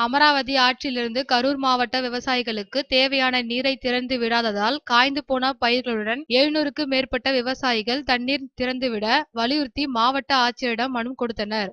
அமராவதி ஆற்றிலிருந்து கரூர் மாவட்ட விவசாயிகளுக்கு தேவையான நீரை திறந்து விடாததால் காய்ந்து போன பயிர்களுடன் 700க்கும் மேற்பட்ட விவசாயிகள் தண்ணீர் திறந்துவிட வலியுறுத்தி மாவட்ட ஆட்சியரிடம் மனு கொடுத்தனர்.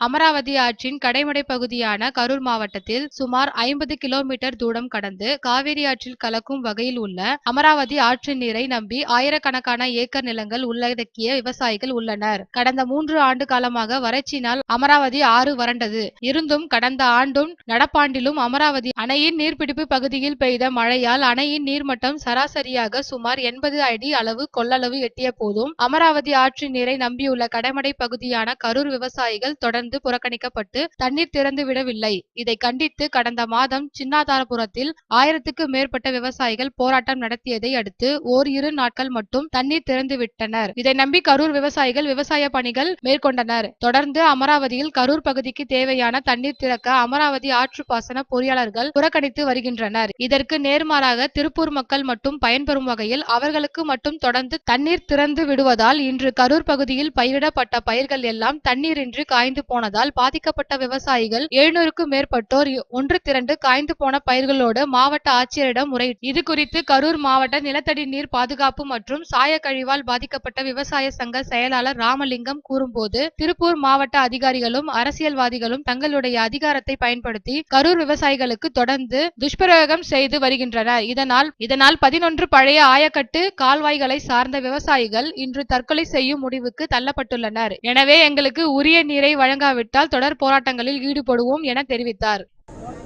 அமராவதி ஆற்றின் கடைமடை பகுதியான கரூர் மாவட்டத்தில் சுமார் 50 கிலோமீட்டர் தூரம் கடந்து காவிரி ஆற்றில் கலக்கும் வகையில் உள்ள அமராவதி ஆற்று நீரை நம்பி ஆயிரக்கணக்கான ஏக்கர் நிலங்கள் உள்ளடக்கிய விவசாயிகள் உள்ளனர். கடந்த 3 ஆண்டு காலமாக வறட்சியினால் அமராவதி ஆறு வறண்டது. இருந்தும் கடந்த ஆண்டும் நடப்பாண்டிலும் அமராவதி அணையின் நீர்பிடிப்பு பகுதியில் பெய்த மழையால் அணையின் நீர்மட்டம் சராசரியாக சுமார் 80 அடி அளவு கொள்ளளவு எட்டிய போதும் அமராவதி ஆற்று நீரை நம்பியுள்ள கடைமடை பகுதியான கரூர் விவசாயிகள் தொடர்ந்து புறக்கணிக்கப்பட்டு தண்ணீர் திறந்து விடவில்லை. இதை கண்டித்து கடந்த மாதம் சின்னாதாரபுரத்தில் 1000க்கும் மேற்பட்ட விவசாயிகள் போராட்டம் நடத்தியதை அடுத்து ஓரிரு நாட்கள் மட்டும் தண்ணீர் திறந்து விட்டனர். இதை நம்பி கரூர் விவசாயிகள் விவசாய பணிகள் மேற்கொண்டனர். தொடர்ந்து அமராவதியில் கரூர் பகுதிக்கு தேவையான தண்ணீர் திறக்க அமராவதி ஆற்று பாசன பொறியாளர்கள் புறக்கணித்து வருகின்றனர். இதற்கு நேர்மாறாக திருப்பூர் மக்கள் மட்டும் பயன்பெறும் வகையில் அவர்களுக்கு மட்டும் தொடர்ந்து தண்ணீர் திறந்து விடுவதால் இன்று கரூர் பகுதியில் பயிரிடப்பட்ட பயிர்கள் எல்லாம் தண்ணீரின்றி காய்ந்து போனதால் பாதிக்கப்பட்ட விவசாயிகள் 700க்கும் மேற்பட்டோர் ஒன்று திரண்டு காய்ந்து போன பயிர்களோடு மாவட்ட ஆட்சியரிடம் முறையிட்டனர். இது குறித்து கரூர் மாவட்ட நிலத்தடி நீர் பாதுகாப்பு மற்றும் சாயக்கழிவால் பாதிக்கப்பட்ட விவசாய சங்க செயலாளர் ராமலிங்கம் கூறும்போது, திருப்பூர் மாவட்ட அதிகாரிகளும் அரசியல்வாதிகளும் தங்களுடைய அதிகாரத்தை பயன்படுத்தி கரூர் விவசாயிகளுக்கு தொடர்ந்து துஷ்பிரயோகம் செய்து வருகின்றனர். இதனால் 11 பழைய ஆயக்கட்டு கால்வாய்களை சார்ந்த விவசாயிகள் இன்று தற்கொலை செய்யும் முடிவுக்கு தள்ளப்பட்டுள்ளனர். எனவே எங்களுக்கு உரிய நீரை வழங்காவிட்டால் தொடர் போராட்டங்களில் ஈடுபடுவோம் என தெரிவித்தார்.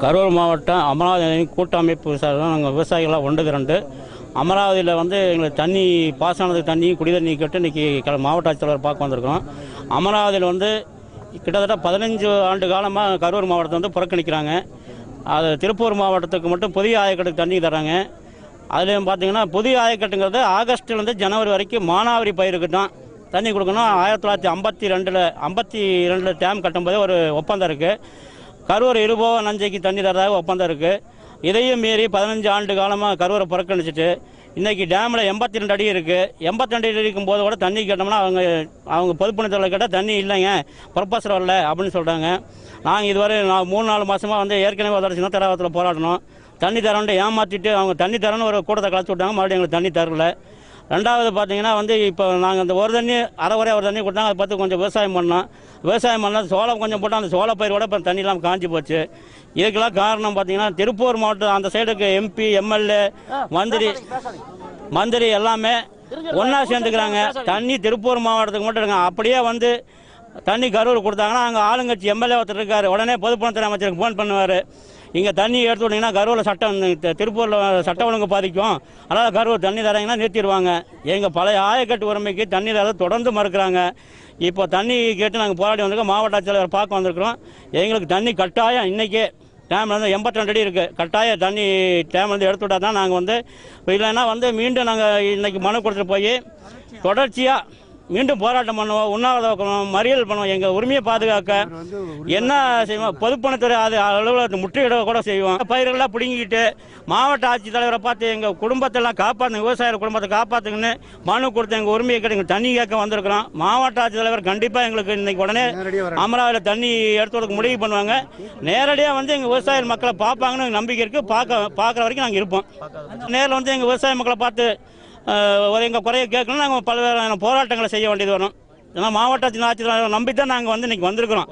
கரூர் மாவட்டம் அமராவதி கூட்டமைப்பு சார்பாக நாங்கள் விவசாயிகளாக ஒன்று திரண்டு அமராவதியில் எங்களுக்கு தண்ணி பாசனத்துக்கு தண்ணி குடி தண்ணி கேட்டு இன்றைக்கி மாவட்ட ஆட்சியாளர் பார்க்க வந்திருக்கோம். அமராவதியில் கிட்டத்தட்ட 15 ஆண்டு காலமாக கரூர் மாவட்டத்தை புறக்கணிக்கிறாங்க. அது திருப்பூர் மாவட்டத்துக்கு மட்டும் புதிய ஆயக்கட்டுக்கு தண்ணி தராங்க. அதுலேயும் பார்த்தீங்கன்னா புதிய ஆயக்கட்டுங்கிறது ஆகஸ்ட்லேருந்து ஜனவரி வரைக்கும் மானாவாரி பயிருக்கு தான் தண்ணி கொடுக்கணும். 1952 டேம் கட்டும்போது ஒரு ஒப்பந்தம் இருக்குது. கரூர் இருபோக நஞ்சைக்கு தண்ணி தரதாக ஒப்பந்தம் இருக்குது. இதையும் மீறி 15 ஆண்டு காலமாக கரூரை புறக்கணிச்சிட்டு இன்றைக்கி டேமில் 82 அடி இருக்குது. 82 அடி இருக்கும்போது கூட தண்ணி கேட்டோம்னா அவங்க பொதுப்பணித்துறையில் கேட்டால் தண்ணி இல்லைங்க, ப்ரொபோசர் வரல அப்படின்னு சொல்கிறாங்க. நாங்கள் இதுவரை 3-4 மாதமாக ஏற்கனவே ஒரு சின்னத்தராவத்தில் போராடணும். தண்ணி தரேன்ட்டு ஏமாற்றிட்டு அவங்க தண்ணி தரேன்னு ஒரு கூட்டத்தை கலச்சு விட்டாங்க. மறுபடியும் எங்களுக்கு தண்ணி தரல. ரெண்டாவது பார்த்தீங்கன்னா இப்போ நாங்கள் அந்த ஒரு தண்ணி அரைவரையாக ஒரு தண்ணி கொடுத்தாங்க. அதை பார்த்து கொஞ்சம் விவசாயம் பண்ணால் சோளம் கொஞ்சம் போட்டால் அந்த சோள பயிரோட இப்போ தண்ணி இல்லாமல் காஞ்சி போச்சு. இதுக்கெல்லாம் காரணம் பார்த்தீங்கன்னா திருப்பூர் மாவட்டம் அந்த சைடுக்கு எம்பி எம்எல்ஏ மந்திரி எல்லாமே ஒன்றா சேர்ந்துக்கிறாங்க. தண்ணி திருப்பூர் மாவட்டத்துக்கு மட்டும் இருக்காங்க. அப்படியே தண்ணி கரூர் கொடுத்தாங்கன்னா அங்கே ஆளுங்கட்சி எம்எல்ஏ ஒருத்தர் இருக்கார். உடனே பொதுப்பணித்துறை அமைச்சருக்கு ஃபோன் பண்ணுவார். இங்கே தண்ணி எடுத்து விட்டிங்கன்னா கரூரில் திருப்பூரில் சட்ட ஒழுங்கு பாதிக்கும், அதனால் கரூர் தண்ணி தராங்கன்னா நிறுத்திடுவாங்க. எங்கள் பழைய ஆயக்கட்டு உரிமைக்கு தண்ணி தர தொடர்ந்து மறுக்கிறாங்க. இப்போ தண்ணி கேட்டு நாங்கள் போராடி வந்திருக்கோம். மாவட்ட ஆட்சியாளர் பார்க்க வந்திருக்கிறோம். எங்களுக்கு தண்ணி கட்டாயம் இன்றைக்கி டேம்லேருந்து 82 அடி இருக்குது. கட்டாயம் தண்ணி டேம்லேருந்து எடுத்து விட்டால் தான் நாங்கள் இல்லைன்னா மீண்டும் நாங்கள் இன்றைக்கி மனு கொடுத்துட்டு போய் தொடர்ச்சியாக மீண்டும் போராட்டம் பண்ணுவோம், உண்ணாவிரதம் மறியல் பண்ணுவோம். எங்கள் உரிமையை பாதுகாக்க என்ன செய்வோம், பொதுப்பணித்துறை அது அலுவலகத்தை முற்றுகையிட கூட செய்வோம். பயிர்களெல்லாம் பிடுங்கிக்கிட்டு மாவட்ட ஆட்சித்தலைவரை பார்த்து எங்கள் குடும்பத்தெல்லாம் காப்பாற்றுங்க, விவசாயிகள் குடும்பத்தை காப்பாற்றுங்கன்னு மனு கொடுத்து எங்கள் உரிமையை கேட்டு எங்கள் தண்ணி கேட்க வந்திருக்கிறோம். மாவட்ட ஆட்சித்தலைவர் கண்டிப்பாக எங்களுக்கு இன்றைக்கி உடனே அமராவதியில் தண்ணி எடுத்து கொடுக்க முடிவு பண்ணுவாங்க. நேரடியாக எங்கள் விவசாய மக்களை பார்ப்பாங்கன்னு நம்பிக்கை இருக்குது. பார்க்குற வரைக்கும் நாங்கள் இருப்போம். நேரில் எங்கள் விவசாய மக்களை பார்த்து எங்கள் குறைய கேட்கணும். நாங்கள் பல்வேறு போராட்டங்களை செய்ய வேண்டியது வரும். ஏன்னா மாவட்ட ஆட்சித்தலைவர் நம்பி தான் நாங்கள் இன்றைக்கி வந்திருக்கிறோம்.